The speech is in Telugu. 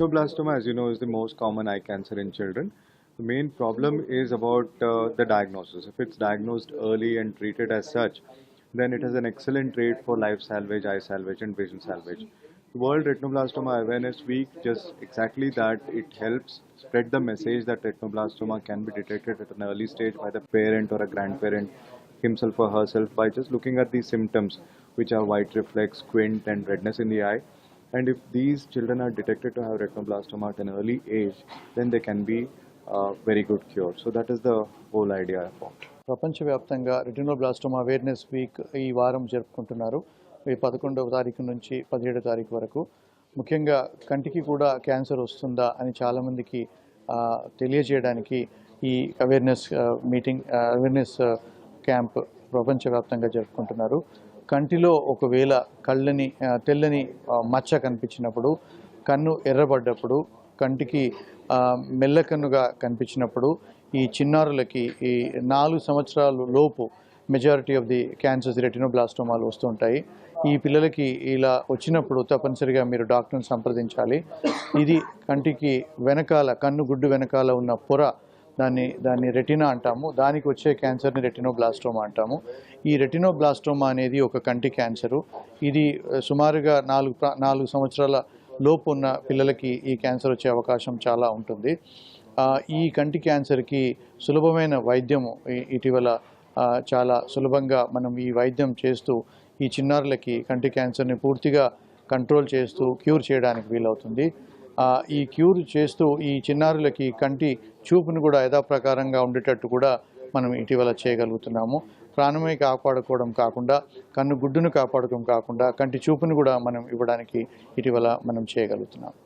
Retinoblastoma, as you know, is the most common eye cancer in children. The main problem is about the diagnosis. If it's diagnosed early and treated as such, then it has an excellent rate for life salvage, eye salvage, and vision salvage. The World Retinoblastoma Awareness Week just exactly that. It helps spread the message that retinoblastoma can be detected at an early stage by the parent or a grandparent himself or herself by just looking at these symptoms, which are white reflex, squint, and redness in the eye. And if these children are detected to have retinoblastoma at an early age, then they can be a very good cure. So that is the whole idea about. ప్రపంచవ్యాప్తంగా రెటినోబ్లాస్టోమా అవేర్నెస్ వీక్ ఈ వారం జరుపుకుంటున్నారు. ఈ 11వ తారీఖు నుంచి 17వ తారీఖు వరకు. ముఖ్యంగా కంటికి కూడా క్యాన్సర్ వస్తుందా అని చాలామందికి తెలియజేయడానికి ఈ అవేర్నెస్ అవేర్నెస్ క్యాంప్ ప్రపంచవ్యాప్తంగా జరుపుకుంటున్నారు. కంటిలో ఒకవేళ తెల్లని మచ్చ కనిపించినప్పుడు, కన్ను ఎర్రబడ్డప్పుడు, కంటికి మెల్లకన్నుగా కనిపించినప్పుడు ఈ చిన్నారులకి ఈ 4 సంవత్సరాల లోపు మెజారిటీ ఆఫ్ ది క్యాన్సర్స్ రెటినోబ్లాస్టోమాలు వస్తుంటాయి. ఈ పిల్లలకి ఇలా వచ్చినప్పుడు తప్పనిసరిగా మీరు డాక్టర్ని సంప్రదించాలి. ఇది కంటికి వెనకాల కన్ను గుడ్డు వెనకాల ఉన్న పొర దాన్ని రెటినా అంటాము. దానికి వచ్చే క్యాన్సర్ని రెటినోబ్లాస్టోమా అంటాము. ఈ రెటినోబ్లాస్టోమా అనేది ఒక కంటి క్యాన్సరు. ఇది సుమారుగా 4 సంవత్సరాల లోపు ఉన్న పిల్లలకి ఈ క్యాన్సర్ వచ్చే అవకాశం చాలా ఉంటుంది. ఈ కంటి క్యాన్సర్కి సులభమైన వైద్యము ఇటీవల చాలా సులభంగా మనం ఈ వైద్యం చేస్తూ ఈ చిన్నారులకి కంటి క్యాన్సర్ని పూర్తిగా కంట్రోల్ చేస్తూ క్యూర్ చేయడానికి వీలవుతుంది. ఈ క్యూర్ చేస్తూ ఈ చిన్నారులకి కంటి చూపును కూడా యథాప్రకారంగా ఉండేటట్టు కూడా మనం ఇటీవల చేయగలుగుతున్నాము. ప్రాణమే కాపాడుకోవడం కాకుండా, కన్ను గుడ్డును కాపాడుకోవడం కాకుండా, కంటి చూపును కూడా మనం ఇవ్వడానికి ఇటీవల మనం చేయగలుగుతున్నాము.